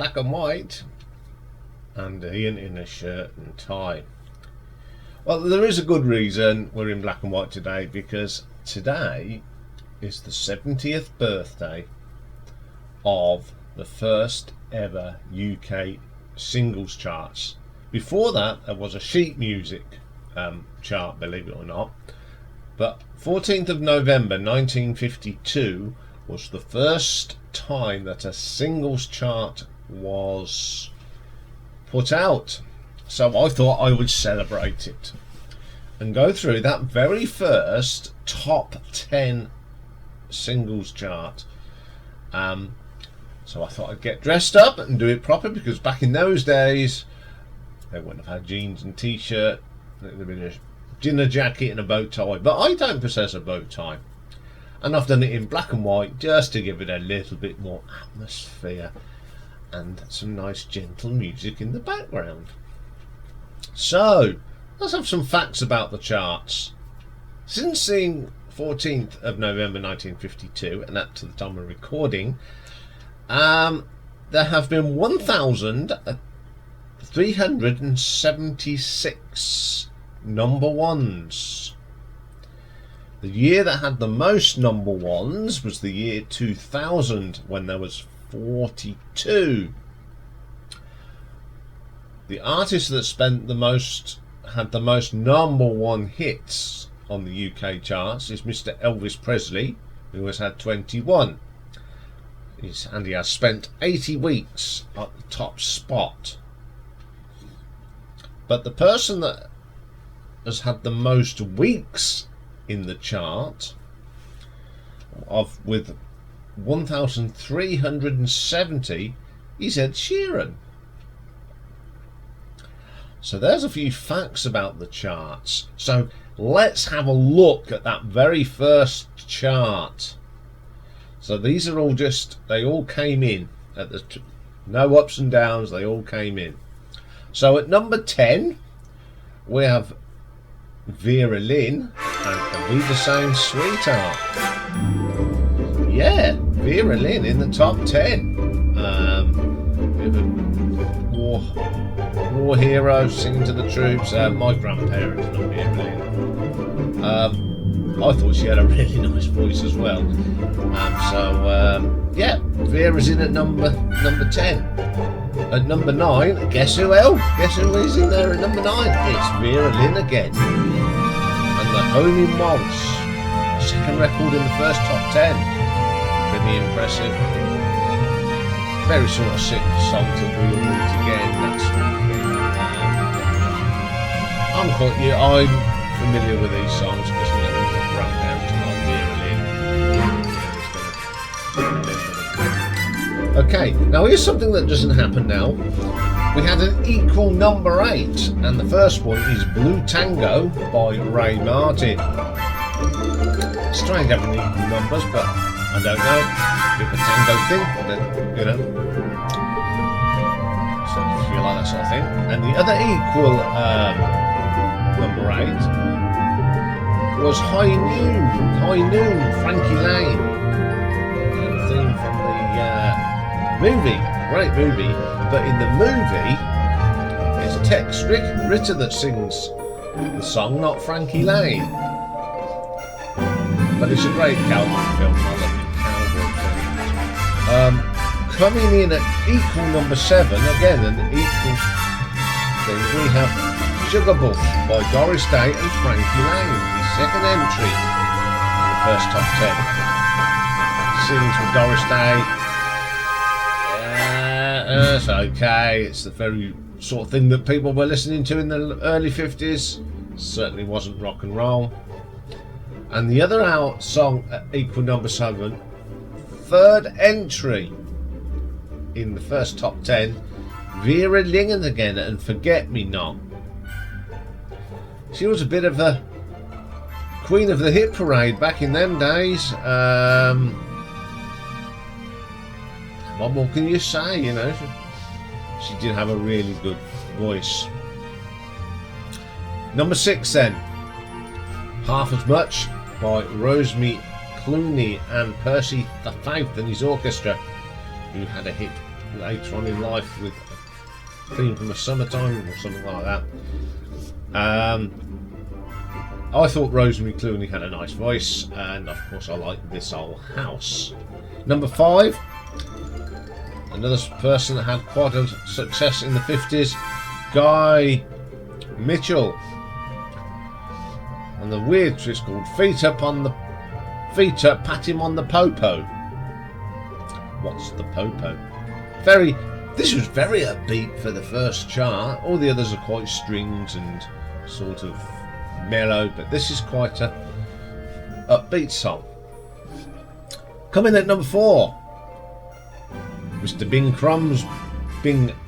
black and white, and Iain in a shirt and tie. Well, there is a good reason we're in black and white today, because today is the 70th birthday of the first ever UK singles charts. Before that, there was a sheet music chart, believe it or not. But 14th of November 1952 was the first time that a singles chart was put out. So I thought I would celebrate it and go through that very first top 10 singles chart. So I thought I'd get dressed up and do it proper, because back in those days they wouldn't have had jeans and t-shirt. There would have been a dinner jacket and a bow tie, but I don't possess a bow tie, and I've done it in black and white just to give it a little bit more atmosphere and some nice gentle music in the background. So let's have some facts about the charts. Since the 14th of November 1952 and up to the time of recording, there have been 1,376 number ones. The year that had the most number ones was the year 2000, when there was 42. The artist that had the most number one hits on the UK charts is Mr. Elvis Presley, who has had 21. And he has spent 80 weeks at the top spot. But the person that has had the most weeks in the chart, with 1,370, is Ed Sheeran. So there's a few facts about the charts. So let's have a look at that very first chart. So these are all they all came in at no ups and downs, they all came in. So at number 10 we have Vera Lynn and Be the Same Sweetheart. Yeah, Vera Lynn in the top 10. War hero, singing to the troops. My grandparents love Vera Lynn. I thought she had a really nice voice as well. Yeah, Vera's in at number 10. At number 9, guess who else? Guess who is in there at number 9? It's Vera Lynn again. And the Home in Waltz, second record in the first top 10. Pretty impressive. Very sort of sick song to We'll Meet Again, that sort of thing. I'm familiar with these songs because my grandparents like Vera Lynn. Okay, now here's something that doesn't happen now. We had an equal number 8, and the first one is Blue Tango by Ray Martin. Strange having equal numbers, but I don't know. Bit of a tango thing, but so I feel like that sort of thing. And the other equal number 8 was High Noon, Frankie Lane. The theme from the movie, great movie. But in the movie, it's Tex Ritter that sings the song, not Frankie Lane. But it's a great cowboy film. I love cowboy films. Coming in at equal number 7, again an equal thing, we have Sugar Bush by Doris Day and Frankie Lane, the second entry in the first top 10. Sings with Doris Day. It's okay. It's the very sort of thing that people were listening to in the early 50s. Certainly wasn't rock and roll. And the other song at equal number 7, third entry in the first top 10, Vera Lynn again and Forget Me Not. She was a bit of a queen of the hit parade back in them days. What more can you say, you know? She did have a really good voice. Number 6 then, Half as Much by Rosemary Clooney and Percy the Fifth and his orchestra, who had a hit later on in life with a theme from a summertime or something like that. I thought Rosemary Clooney had a nice voice, and of course I like This Old House. Number 5, another person that had quite a success in the 50s, Guy Mitchell. And the weird twist called Feet Up, Pat Him on the Popo. What's the Popo? This was very upbeat for the first chart. All the others are quite strings and sort of mellow, but this is quite a upbeat song. Coming at number 4, Mr. Bing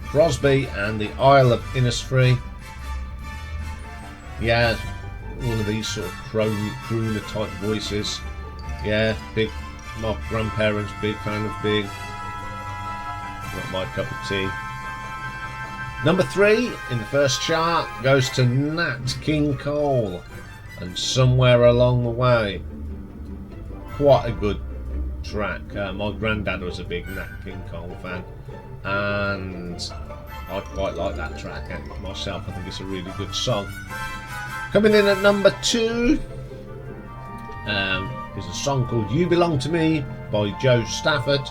Crosby and the Isle of Innisfree. Yeah, one of these sort of crooner type voices. Yeah, my grandparents, big fan of Big. Not my cup of tea. Number 3 in the first chart goes to Nat King Cole and Somewhere Along the Way. Quite a good track. My granddad was a big Nat King Cole fan, and I quite like that track. And myself, I think it's a really good song. Coming in at number 2 is a song called You Belong to Me by Joe Stafford.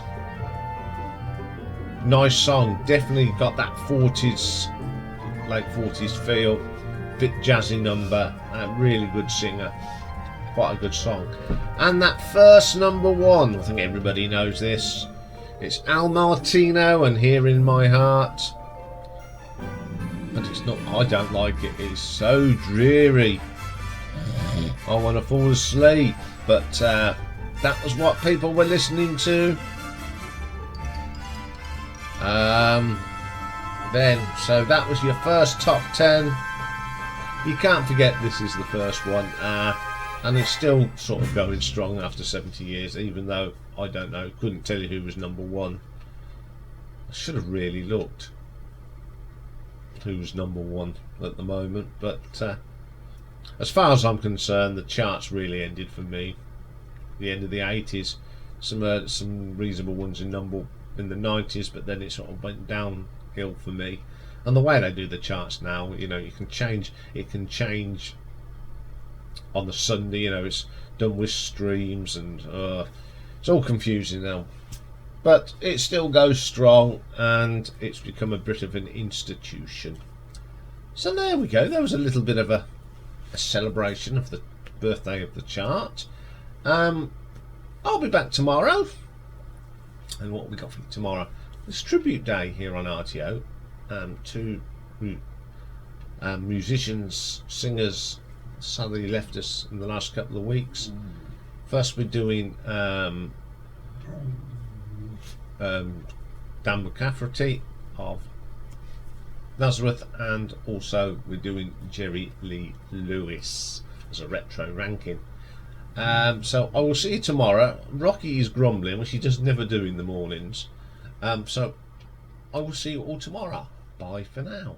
Nice song, definitely got that 40s, late 40s feel, bit jazzy number, really good singer, quite a good song. And that first number 1, I think everybody knows this, it's Al Martino and Here in My Heart. But it's not, I don't like it, it's so dreary, I want to fall asleep, but that was what people were listening to. So that was your first top 10. You can't forget this is the first one, and it's still sort of going strong after 70 years, even though I don't know, couldn't tell you who was number 1. I should have really looked who's number 1 at the moment, but as far as I'm concerned, the charts really ended for me the end of the 80s. Some reasonable ones in the 90s, but then it sort of went downhill for me. And the way they do the charts now, you know, it can change on the Sunday, you know, it's done with streams, and it's all confusing now, but it still goes strong, and it's become a bit of an institution. So there we go, there was a little bit of a celebration of the birthday of the chart. I'll be back tomorrow. And what we got for you tomorrow? It's tribute day here on RTO. Two musicians, singers, sadly left us in the last couple of weeks. First, we're doing Dan McCafferty of Nazareth, and also we're doing Jerry Lee Lewis as a retro ranking. So I will see you tomorrow. Rocky is grumbling, which he does never do in the mornings. So I will see you all tomorrow. Bye for now.